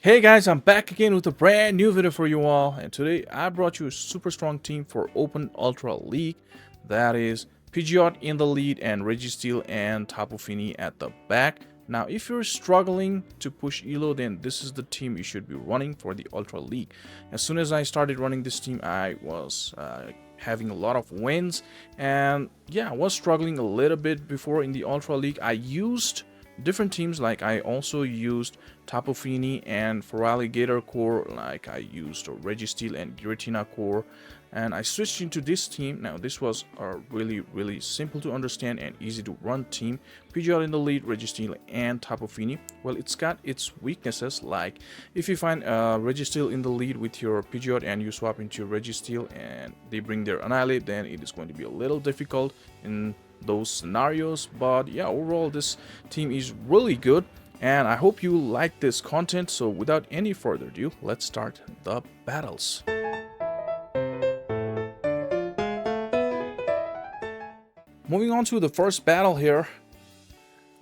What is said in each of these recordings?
Hey guys, I'm back again with a brand new video for you all, and today I brought you a super strong team for Open Ultra League. That is PIDGEOT in the lead and Registeel and Tapu Fini at the back. Now if you're struggling to push ELO, then this is the team you should be running for the Ultra League. As soon as I started running this team, I was having a lot of wins, and yeah, I was struggling a little bit before in the Ultra League. I used different teams, like I also used Tapu Fini and Feraligatr core, like I used Registeel and Giratina core, and I switched into this team. Now this was a really simple to understand and easy to run team. PIDGEOT in the lead, Registeel and Tapu Fini. Well, it's got its weaknesses, like if you find Registeel in the lead with your PIDGEOT and you swap into Registeel and they bring their Annihilate, then it is going to be a little difficult in those scenarios. But yeah, overall this team is really good, and I hope you like this content. So without any further ado, let's start the battles. Moving on to the first battle here,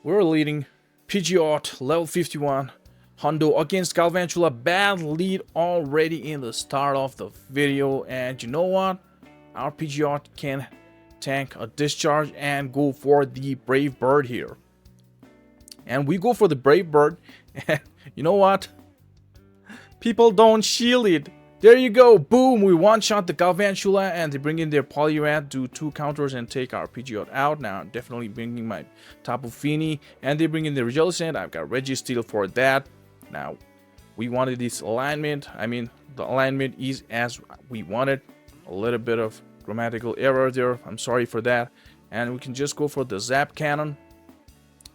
we're leading PIDGEOT level 51 Hundo against Galvantula. Bad lead already in the start of the video, and you know what, our PIDGEOT can tank a discharge and go for the Brave Bird here. And we go for the Brave Bird, and you know what? People don't shield it. There you go, boom, we one-shot the Galvantula, and they bring in their Poliwrath, do 2 counters and take our PIDGEOT out. Now I'm definitely bringing my Tapu Fini, and they bring in their Jellicent. I've got Registeel for that. Now we wanted this alignment. I mean, the alignment is as we wanted. A little bit of grammatical error there, I'm sorry for that. And we can just go for the Zap Cannon.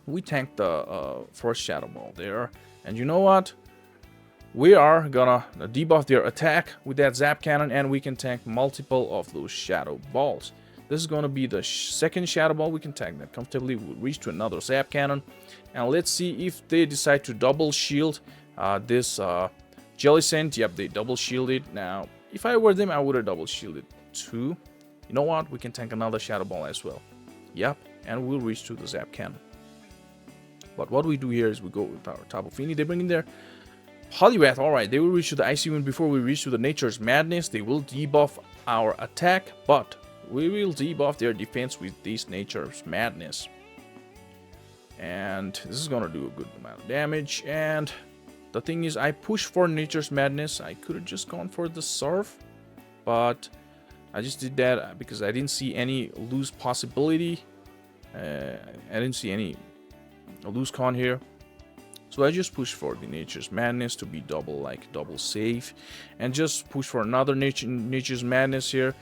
We tanked the first Shadow Ball there, and you know what, we are gonna debuff their attack with that Zap Cannon, and we can tank multiple of those Shadow Balls. This is gonna be the second Shadow Ball. We can tank that comfortably. We'll reach to another Zap Cannon, and let's see if they decide to double shield this Jellicent. Yep, they double shielded. Now if I were them, I would have double shielded too. You know what, we can tank another Shadow Ball as well. Yep, and we'll reach to the Zap Cannon. But what we do here is we go with our Tapu Fini. They bring in their Poliwrath. Alright, they will reach to the Icy Wind before we reach to the Nature's Madness. They will debuff our attack, but we will debuff their defense with this Nature's Madness. And this is gonna do a good amount of damage. And the thing is, I push for Nature's Madness. I could have just gone for the Surf, but I just did that because I didn't see any lose possibility. I didn't see any lose con here, so I just pushed for the Nature's Madness to be double safe, and just push for another Nature's Madness here.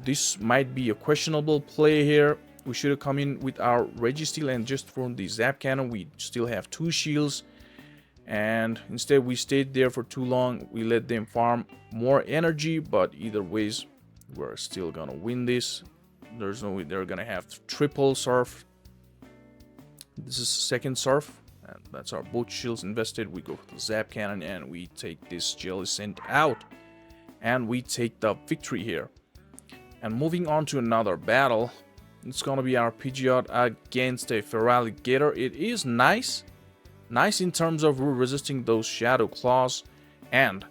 This might be a questionable play here. We should have come in with our Registeel and just thrown the Zap Cannon. We still have 2 shields, and instead we stayed there for too long. We let them farm more energy, but either ways we're still gonna win this. There's no way they're gonna have triple Surf. This is second Surf, and that's our both shields invested. We go for the Zap Cannon, and we take this Jellicent out, and we take the victory here. And moving on to another battle, it's gonna be our PIDGEOT against a Feraligatr. It is nice in terms of resisting those Shadow Claws, and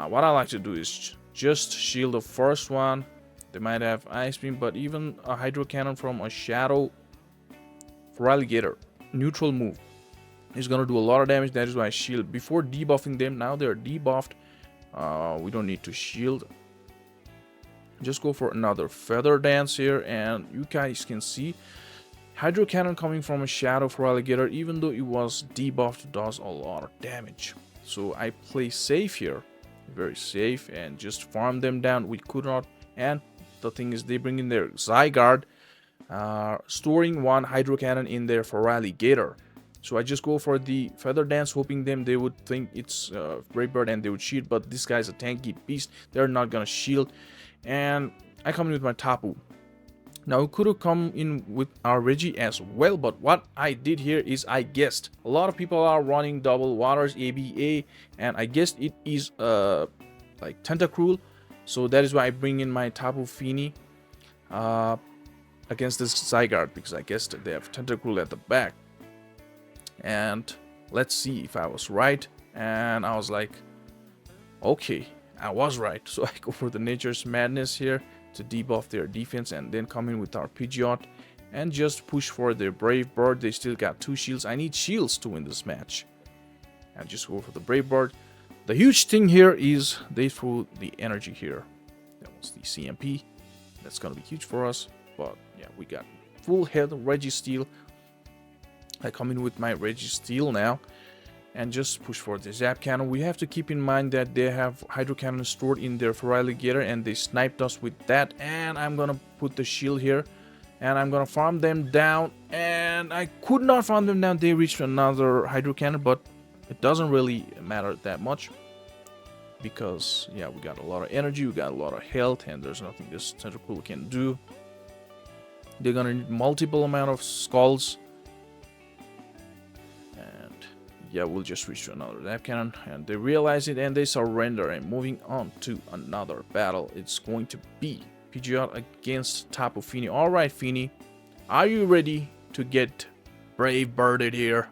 what I like to do is just shield the first one. They might have Ice Beam, but even a Hydro Cannon from a Shadow Feraligatr neutral move is gonna do a lot of damage. That is why I shield before debuffing them. Now they're debuffed, we don't need to shield. Just go for another Feather Dance here, and you guys can see Hydro Cannon coming from a Shadow Feraligatr, even though it was debuffed, does a lot of damage. So I play safe here, very safe, and just farm them down. We could not, and the thing is, they bring in their Zygarde, storing 1 Hydro Cannon in their Feraligatr. So I just go for the Feather Dance, hoping they would think it's Brave Bird and they would shield, but this guy's a tanky beast. They're not gonna shield, and I come in with my Tapu. Now we could have come in with our Regi as well, but what I did here is I guessed. A lot of people are running double waters ABA, and I guessed it is like Tentacruel, so that is why I bring in my Tapu Fini against this Zygarde, because I guessed they have Tentacruel at the back. And let's see if I was right. And I was like, okay, I was right. So I go for the Nature's Madness here to debuff their defense, and then come in with our PIDGEOT and just push for their Brave Bird. They still got 2 shields. I need shields to win this match. And just go for the Brave Bird. The huge thing here is they threw the energy here. That was the CMP. That's gonna be huge for us. But yeah, we got full health Registeel. I come in with my Registeel now and just push for the Zap Cannon. We have to keep in mind that they have Hydro Cannon stored in their Feraligatr, and they sniped us with that. And I'm gonna put the shield here, and I'm gonna farm them down, and I could not farm them down. They reached another Hydro Cannon, but it doesn't really matter that much because yeah, we got a lot of energy, we got a lot of health, and there's nothing this Tentacool can do. They're gonna need multiple amount of skulls, and yeah, we'll just reach to another Zap Cannon, and they realize it and they surrender. And moving on to another battle, it's going to be PIDGEOT against Tapu Fini. All right, Fini, are you ready to get Brave Birded here?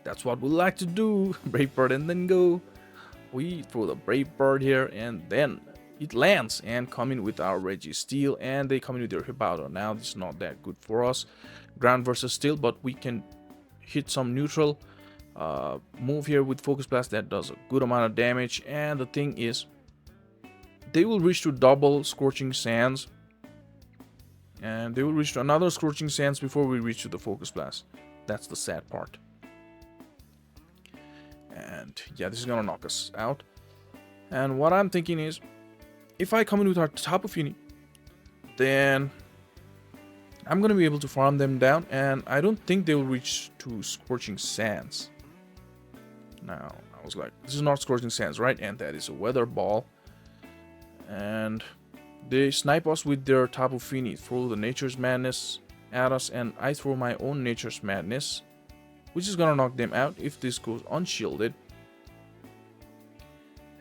That's what we like to do. Brave Bird and then go. We throw the Brave Bird here, and then it lands and come in with our Registeel, and they come in with their Hippopotamus. Now this is not that good for us, ground versus steel, but we can hit some neutral move here with Focus Blast that does a good amount of damage. And the thing is, they will reach to double Scorching Sands, and they will reach to another Scorching Sands before we reach to the Focus Blast. That's the sad part. And yeah, this is gonna knock us out. And what I'm thinking is, if I come in with our Tapu Fini, then I'm gonna be able to farm them down, and I don't think they will reach to Scorching Sands. Now, I was like, this is not Scorching Sands, right? And that is a Weather Ball. And they snipe us with their Tapu Fini, throw the Nature's Madness at us, and I throw my own Nature's Madness, which is gonna knock them out if this goes unshielded.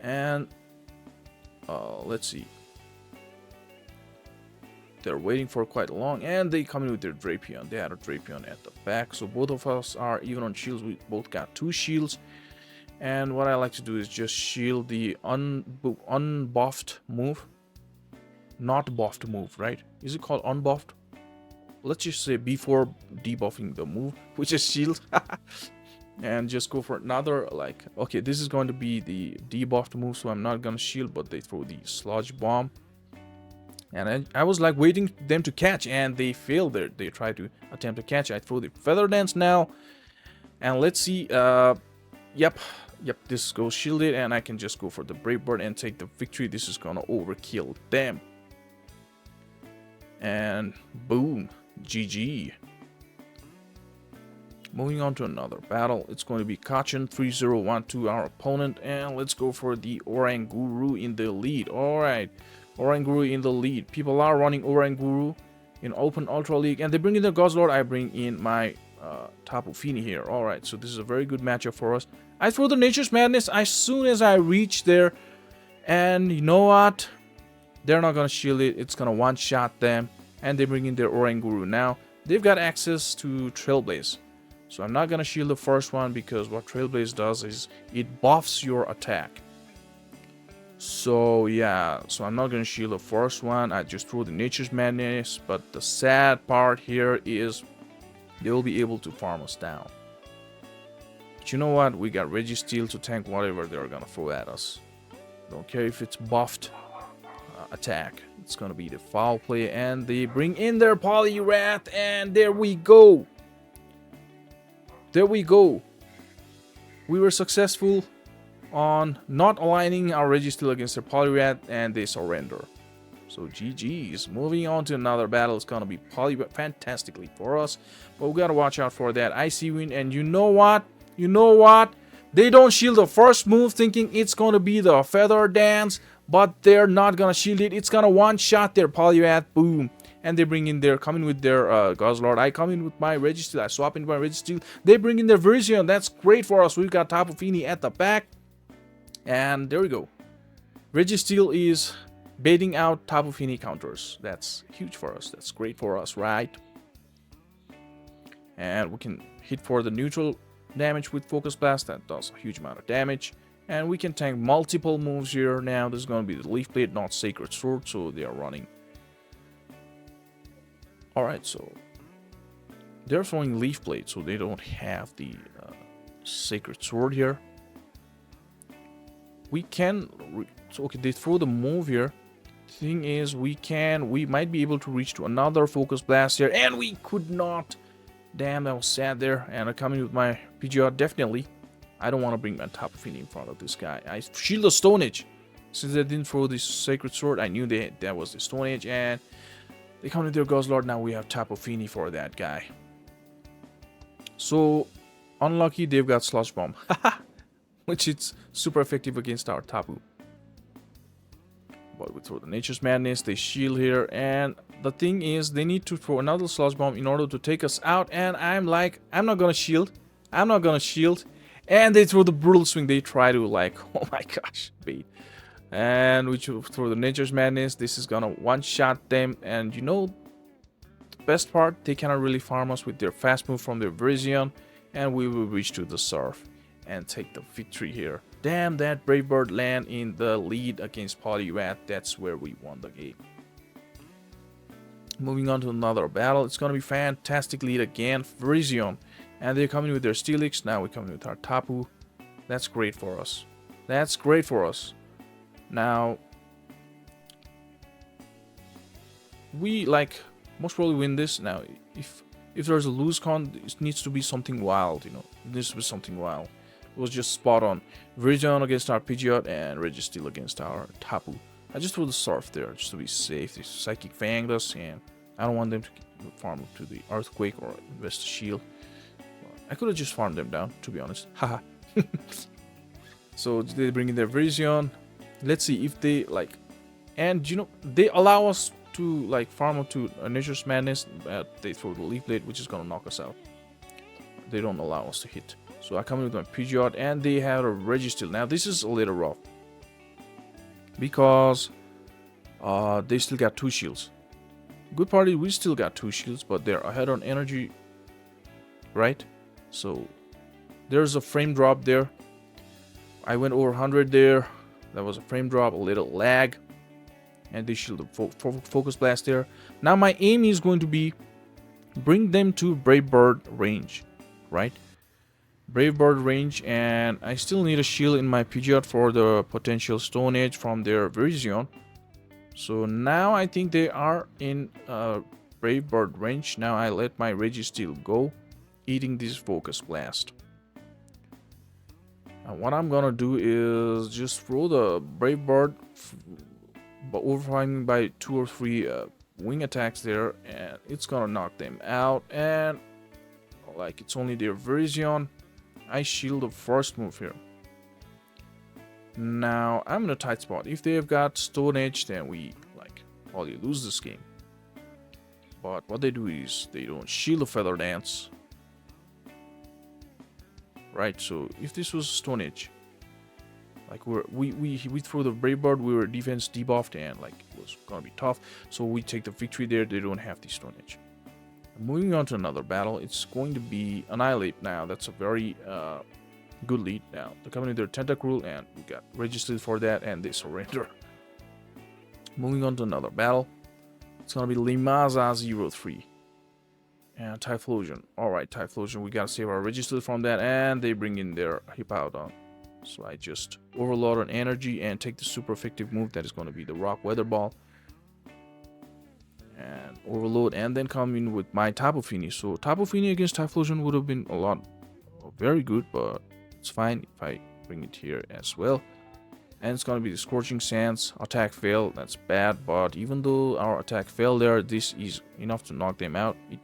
And let's see, they're waiting for quite long, and they come in with their Drapion. They had a Drapion at the back, so both of us are even on shields. We both got 2 shields, and what I like to do is just shield the unbuffed move, not buffed move, right? Is it called unbuffed? Let's just say before debuffing the move, which is shield. And just go for another, like, okay, this is going to be the debuffed move, so I'm not gonna shield, but they throw the Sludge Bomb. And I was like waiting them to catch, and they failed there. They tried to attempt to catch. I throw the Feather Dance now, and let's see. Yep, this goes shielded, and I can just go for the Brave Bird and take the victory. This is gonna overkill them. And boom, GG. Moving on to another battle, it's going to be Kachin 3012, our opponent, and let's go for the Oranguru in the lead. Alright, Oranguru in the lead. People are running Oranguru in Open Ultra League, and they bring in their Guzzlord. I bring in my Tapu Fini here. Alright, so this is a very good matchup for us. I throw the Nature's Madness as soon as I reach there, and you know what? They're not going to shield it. It's going to one-shot them, and they bring in their Oranguru. Now, they've got access to Trailblaze. So I'm not going to shield the first one, because what Trailblaze does is it buffs your attack. So yeah, so I'm not going to shield the first one. I just throw the Nature's Madness. But the sad part here is they will be able to farm us down. But you know what? We got Registeel to tank whatever they're going to throw at us. Don't care if it's buffed attack. It's going to be the foul play. And they bring in their Poliwrath. And there we go. There we go. We were successful on not aligning our Registeel against their Poliwrath, and they surrender. So GG's. Moving on to another battle. It's gonna be Poliwrath fantastically for us, but we gotta watch out for that Icy Wind. And you know what? You know what? They don't shield the first move, thinking it's gonna be the Feather Dance, but they're not gonna shield it. It's gonna one-shot their Poliwrath. Boom. And they bring in their, come in with their Guzzlord. I come in with my Registeel. I swap in my Registeel. They bring in their Virizion. That's great for us. We've got Tapu Fini at the back. And there we go. Registeel is baiting out Tapu Fini counters. That's huge for us. That's great for us, right? And we can hit for the neutral damage with Focus Blast. That does a huge amount of damage. And we can tank multiple moves here. Now this is going to be the Leaf Blade, not Sacred Sword, so they are running. Alright, so they're throwing Leaf Blade, so they don't have the Sacred Sword here. We can... So, okay, they throw the move here. Thing is, we might be able to reach to another Focus Blast here, and we could not. Damn, that was sad there. And I'm coming with my PIDGEOT, definitely. I don't want to bring my Tapu Fini in front of this guy. I shield the Stone Age. Since they didn't throw this Sacred Sword, I knew that was the Stone Age, and they come with their Guzzlord. Now we have Tapu Fini for that guy. So, unlucky, they've got Slush Bomb. Which is super effective against our Tapu. But we throw the Nature's Madness, they shield here, and the thing is, they need to throw another Slush Bomb in order to take us out, and I'm like, I'm not gonna shield, and they throw the Brutal Swing. They try to, like, oh my gosh, bait. And we should throw the Nature's Madness. This is gonna one-shot them, and you know, the best part, they cannot really farm us with their fast move from their Virizion, and we will reach to the Surf and take the victory here. Damn, that Brave Bird land in the lead against Poliwrath. That's where we won the game. Moving on to another battle. It's gonna be fantastic lead again. Virizion. And they're coming with their Steelix. Now we're coming with our Tapu. That's great for us. That's great for us. Now, we most probably win this. Now, if there's a lose con, it needs to be something wild, you know. It needs to be something wild. It was just spot on. Virizion against our PIDGEOT and Registeel against our Tapu. I just threw the Surf there just to be safe. They Psychic Fanged us, and I don't want them to farm up to the Earthquake or invest a shield. I could have just farmed them down, to be honest. Haha. So they bring in their Virizion. Let's see if they and you know, they allow us to farm up to a Nature's Madness, but they throw the Leaf Blade, which is gonna knock us out. They don't allow us to hit. So I come in with my PIDGEOT, and they have a Registeel. Now this is a little rough because they still got 2 shields. Good part is we still got 2 shields, but they're ahead on energy, right? So there's a frame drop there. I went over 100 there. That was a frame drop, a little lag, and they shield the Focus Blast there. Now my aim is going to be bring them to Brave Bird range, right? Brave Bird range, and I still need a shield in my PIDGEOT for the potential Stone Age from their Virizion. So now I think they are in Brave Bird range. Now I let my Registeel go, eating this Focus Blast. Now what I'm gonna do is just throw the Brave Bird, but overwhelming by 2 or 3 wing attacks there, and it's gonna knock them out. And it's only their Virizion. I shield the first move here. Now I'm in a tight spot. If they've got Stone Age, then we probably lose this game. But what they do is they don't shield the Feather Dance. Right, so if this was Stone Age, we threw the Brave Bird, we were defense debuffed, and it was gonna be tough. So we take the victory there. They don't have the Stone Age. Moving on to another battle, it's going to be Annihilate now. That's a very good lead now. They're coming with their Tentacruel, and we got registered for that, and they surrender. Moving on to another battle, it's going to be Limaza 03. And Typhlosion. Alright, Typhlosion, we gotta save our registered from that, and they bring in their Hippowdon. So I just overload on energy and take the super effective move that is going to be the Rock Weather Ball. And overload, and then come in with my Tapu Fini. So Tapu Fini against Typhlosion would have been very good, but it's fine if I bring it here as well. And it's gonna be the Scorching Sands. Attack failed, that's bad, but even though our attack failed there, this is enough to knock them out. It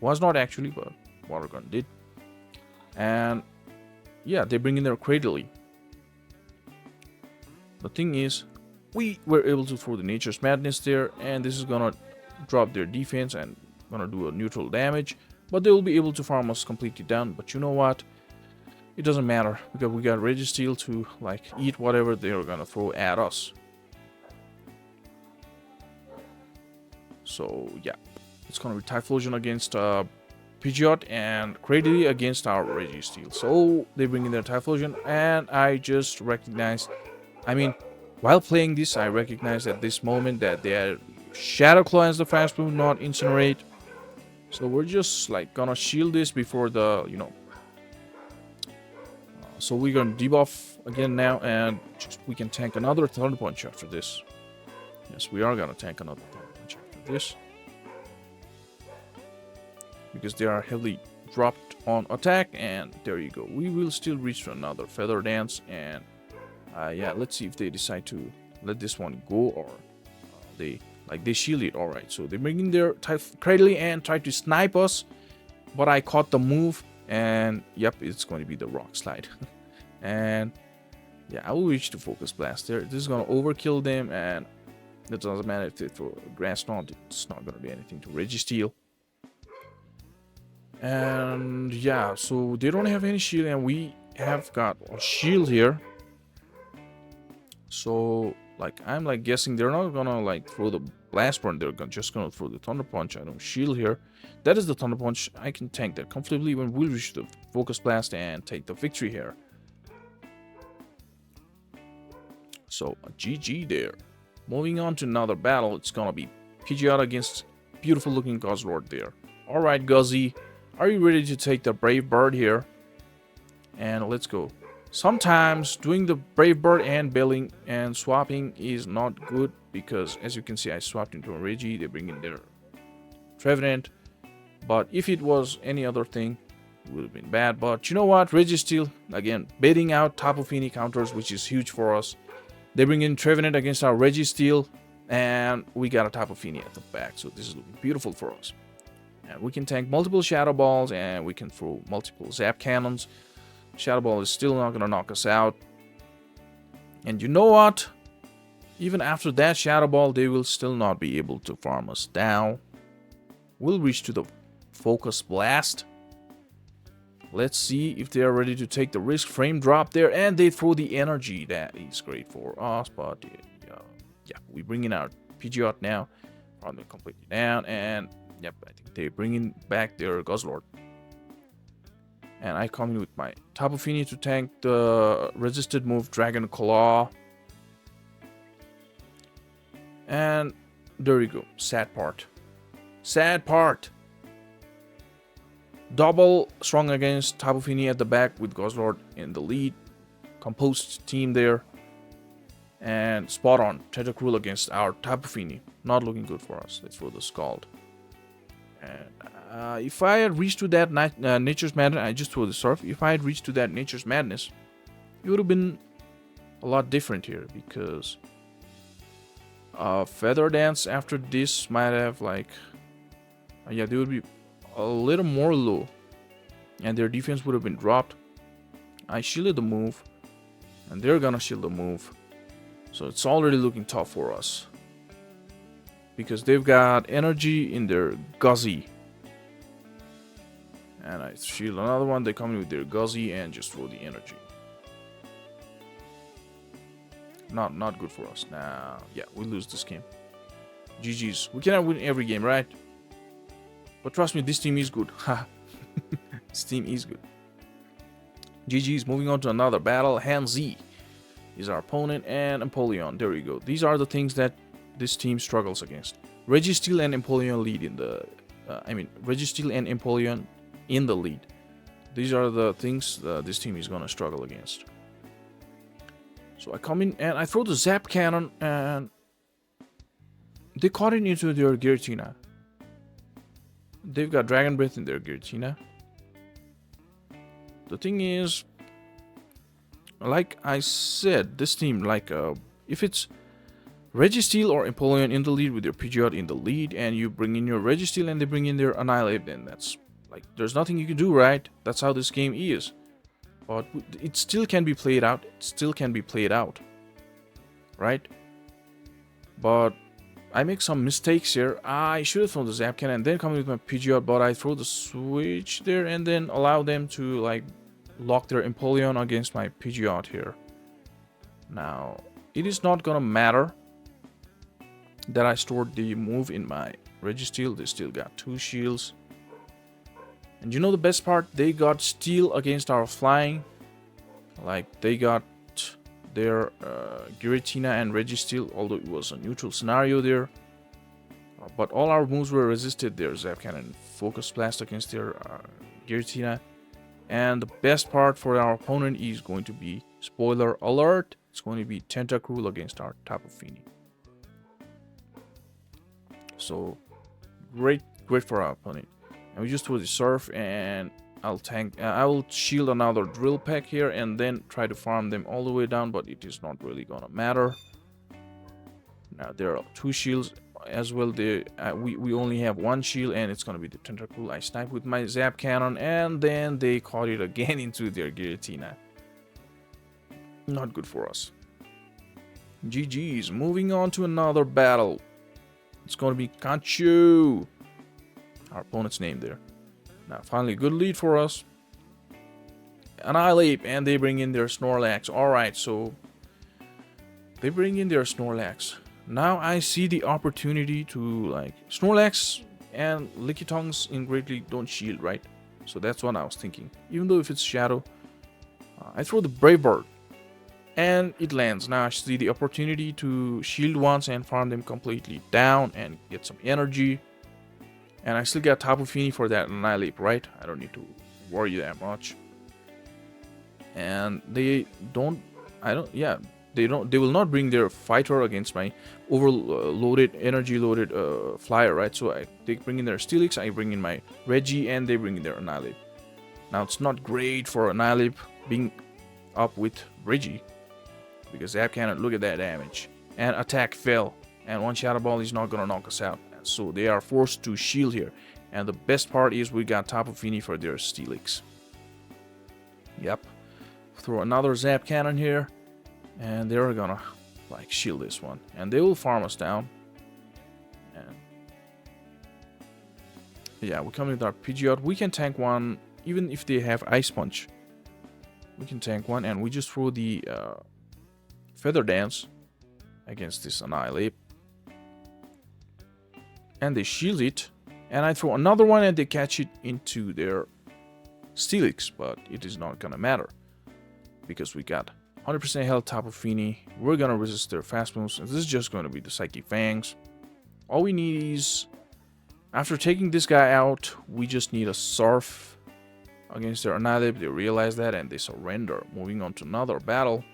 was not actually, but Water Gun did. And yeah, they bring in their Cradily. The thing is, we were able to throw the Nature's Madness there, and this is gonna drop their defense and gonna do a neutral damage, but they will be able to farm us completely down. But you know what, it doesn't matter because we got Registeel to eat whatever they're gonna throw at us. So yeah, it's gonna be Typhlosion against PIDGEOT and Cradily against our Registeel. So they bring in their Typhlosion, and I just recognized, I mean, while playing this, I recognized at this moment that they had Shadow Claw as the fast move, not Incinerate. So we're just like gonna shield this before the, so we're gonna debuff again now, and we can tank another Thunder Punch after this. Yes, we are gonna tank another Thunder Punch after this, because they are heavily dropped on attack, and there you go. We will still reach to another Feather Dance, and yeah, let's see if they decide to let this one go, or they shield it. All right, so they bring in their Cradily and try to snipe us, but I caught the move, and yep, it's going to be the Rock Slide. And yeah, I will reach to Focus Blast there. This is gonna overkill them, and it doesn't matter if they throw Grass Knot, it's not gonna be anything to Registeel. And yeah, so they don't have any shield, and we have got a shield here. So like, I'm like guessing they're not gonna like throw the Blast Burn, they're just gonna throw the Thunder Punch. I don't shield here. That is the Thunder Punch. I can tank that comfortably when we reach the Focus Blast and take the victory here. So a GG there. Moving on to another battle, it's gonna be PIDGEOT against beautiful looking Guzzlord there. Alright, Guzzy, are you ready to take the Brave Bird here? And let's go. Sometimes doing the Brave Bird and bailing and swapping is not good, because as you can see, I swapped into a Regi, they bring in their Trevenant. But if it was any other thing, it would have been bad. But you know what, Registeel, again, baiting out Tapu Fini counters, which is huge for us. They bring in Trevenant against our Registeel, and we got a Tapu Fini at the back, so this is looking beautiful for us. And we can tank multiple Shadow Balls, and we can throw multiple Zap Cannons. Shadow Ball is still not gonna knock us out. And you know what? Even after that Shadow Ball, they will still not be able to farm us down. We'll reach to the Focus Blast. Let's see if they are ready to take the risk. Frame drop there, and they throw the energy. That is great for us, but yeah, we bring in our PIDGEOT now. Farm them completely down, and yep, I think they bring in back their Guzzlord. And I come in with my Tapu Fini to tank the resisted move Dragon Claw. And there you go. Sad part. Sad part. Double strong against Tapu Fini at the back with Guzzlord in the lead. Composed team there. And spot on. Tentacruel against our Tapu Fini. Not looking good for us. Let's throw the Scald. And if I had reached to that Nature's Madness, I just threw the Surf. If I had reached to that Nature's Madness, it would have been a lot different here, because Feather Dance after this might have like, yeah, they would be a little more low, and their defense would have been dropped. I shielded the move, and they're gonna shield the move, so it's already looking tough for us, because they've got energy in their Guzzy. And I shield another one. They come in with their Guzzy and just throw the energy. Not good for us. Now, yeah, we lose this game. GG's. We cannot win every game, right? But trust me, this team is good. Ha. This team is good. GG's. Moving on to another battle. Hanzi is our opponent, and Empoleon. There you go. These are the things that this team struggles against. Registeel and Empoleon lead in the... Registeel and Empoleon in the lead. These are the things this team is gonna struggle against. So I come in and I throw the Zap Cannon, and they caught it into their Giratina. They've got Dragon Breath in their Giratina. The thing is, like I said, this team, like if it's Registeel or Empoleon in the lead with your PIDGEOT in the lead, and you bring in your Registeel and they bring in their Annihilate, then that's like, there's nothing you can do, right? That's how this game is. But it still can be played out. It still can be played out. Right? But I make some mistakes here. I should have thrown the Zap Cannon and then come with my PIDGEOT, but I throw the switch there and then allow them to like lock their Empoleon against my PIDGEOT here. Now, it is not gonna matter that I stored the move in my Registeel. They still got 2 shields. And you know the best part? They got steel against our flying. Like, they got their Giratina and Registeel, although it was a neutral scenario there. But all our moves were resisted there. Zap Cannon, Focus Blast against their Giratina. And the best part for our opponent is going to be, spoiler alert, it's going to be Tentacruel against our Tapu Fini. So, great for our opponent. And we just throw the Surf, and I will shield another Drill Peck here and then try to farm them all the way down, but it is not really gonna matter. Now there are 2 shields as well. We only have 1 shield, and it's gonna be the Tentacruel. I snipe with my Zap Cannon, and then they caught it again into their Giratina. Not good for us. GG's. Moving on to another battle. It's gonna be Kanchu. Our opponent's name there. Now, finally, good lead for us. Annihilate, and they bring in their Snorlax. Alright, so they bring in their Snorlax. Now I see the opportunity to, like, Snorlax and Lickitungs in Great League don't shield, right? So that's what I was thinking. Even though if it's Shadow, I throw the Brave Bird, and it lands. Now I see the opportunity to shield once and farm them completely down and get some energy. And I still got Tapu Fini for that Annihilate, right? I don't need to worry that much. And they will not bring their fighter against my overloaded, energy loaded flyer, right? So they bring in their Steelix, I bring in my Reggie, and they bring in their Annihilate. Now it's not great for Annihilate being up with Reggie, because Zap Cannon, look at that damage. And attack fell, and one Shadow Ball is not gonna knock us out. So they are forced to shield here. And the best part is we got Tapu Fini for their Steelix. Yep. Throw another Zap Cannon here. And they're gonna, like, shield this one. And they will farm us down. And yeah, we come with our PIDGEOT. We can tank one, even if they have Ice Punch. We can tank one, and we just throw the Feather Dance against this Annihilate. And they shield it, and I throw another one, and they catch it into their Steelix, but it is not gonna matter because we got 100% health Tapu Fini. We're gonna resist their fast moves, and this is just gonna be the Psychic Fangs. All we need is, after taking this guy out, we just need a Surf against their Annihilate. They realize that, and they surrender. Moving on to another battle.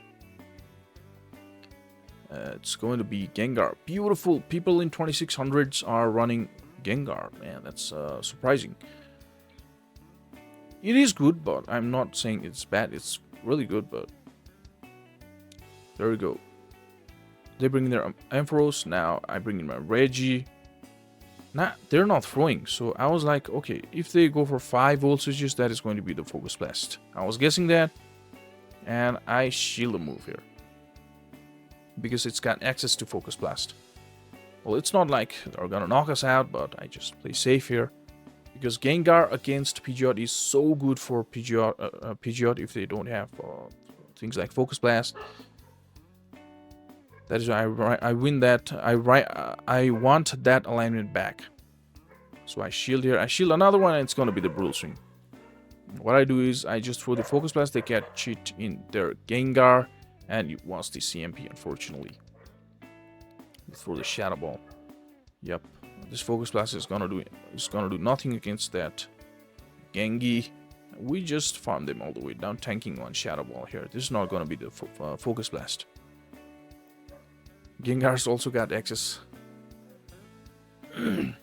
It's going to be Gengar. Beautiful. People in 2600s are running Gengar. Man, that's surprising. It is good, but I'm not saying it's bad. It's really good, but there we go. They bring in their Ampharos. Now I bring in my Reggie. Nah, they're not throwing. So I was like, okay, if they go for 5 volt switches, that is going to be the Focus Blast. I was guessing that. And I shield a move here, because it's got access to Focus Blast. Well, it's not like they're gonna knock us out, but I just play safe here. Because Gengar against PIDGEOT is so good for PIDGEOT if they don't have things like Focus Blast. That is why I win that. I want that alignment back. So I shield here. I shield another one, and it's gonna be the Brutal Swing. What I do is I just throw the Focus Blast. They catch it in their Gengar, and it wants the CMP, unfortunately. For the Shadow Ball. Yep. This Focus Blast is gonna do nothing against that Gengi. We just farm them all the way down, tanking one Shadow Ball here. This is not gonna be the Focus Blast. Gengar's also got access. And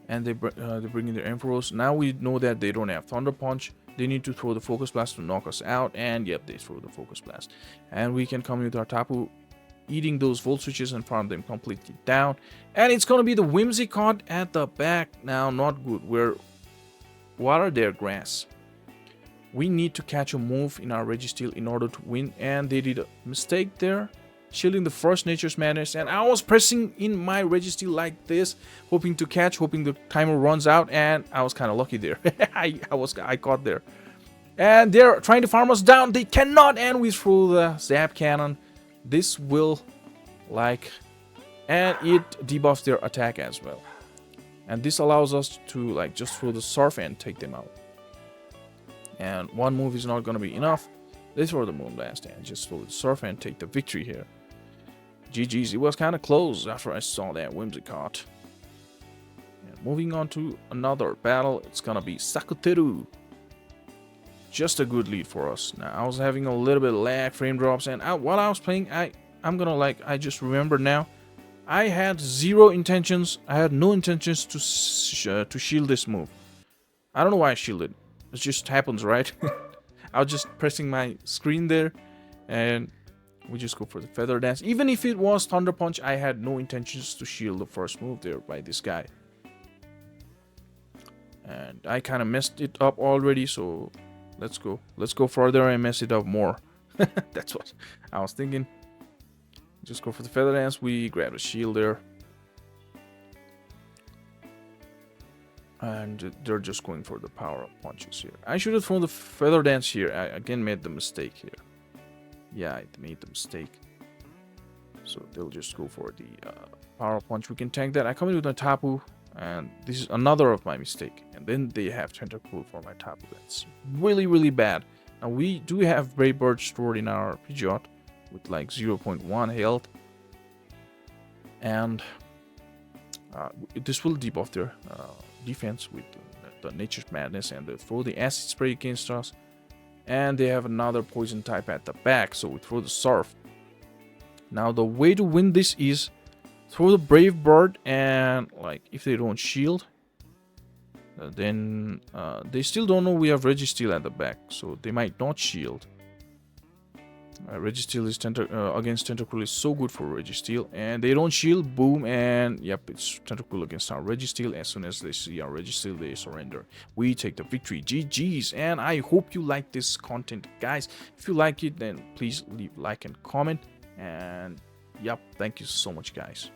they bring in their Ampharos. Now we know that they don't have Thunder Punch. They need to throw the Focus Blast to knock us out. And yep, they throw the Focus Blast. And we can come with our Tapu, eating those Volt Switches and farm them completely down. And it's going to be the Whimsicott at the back. Now, not good. What are their grass? We need to catch a move in our Registeel in order to win. And they did a mistake there, shielding the first Nature's Madness. And I was pressing in my Registeel like this, hoping to catch, hoping the timer runs out. And I was kind of lucky there. I caught there. And they're trying to farm us down. They cannot. And we throw the Zap Cannon. This will, and it debuffs their attack as well. And this allows us to like just throw the surf and take them out. And one move is not gonna be enough. They throw the Moonblast and just throw the surf and take the victory here. GG's, it was kind of close after I saw that Whimsicott. And moving on to another battle, it's gonna be Sakuteru. Just a good lead for us. Now, I was having a little bit of lag, frame drops, and while I was playing, I just remember now, I had zero intentions, I had no intentions to shield this move. I don't know why I shielded. It just happens, right? I was just pressing my screen there, and we just go for the Feather Dance. Even if it was Thunder Punch, I had no intentions to shield the first move there by this guy. And I kind of messed it up already, so let's go further and mess it up more. That's what I was thinking. Just go for the Feather Dance. We grab a shield there. And they're just going for the power-up punches here. I should have thrown the Feather Dance here. I again made the mistake here. Yeah, I made the mistake. So they'll just go for the power-up punch. We can tank that. I come in with my Tapu. And this is another of my mistake. And then they have Tentacool for my Tapu. That's really, really bad. Now we do have Brave Bird stored in our PIDGEOT with like 0.1 health. And this will debuff their defense with the Nature's Madness and they throw the Acid Spray against us. And they have another poison type at the back, so we throw the Surf. Now the way to win this is throw the Brave Bird, and like if they don't shield, then they still don't know we have Registeel at the back, so they might not shield. Registeel is against Tentacool is so good for Registeel, and they don't shield. Boom, and yep, it's Tentacool against our Registeel. As soon as they see our Registeel, they surrender. We take the victory. GG's, and I hope you like this content, guys. If you like it, then please leave like and comment. And yep, thank you so much, guys.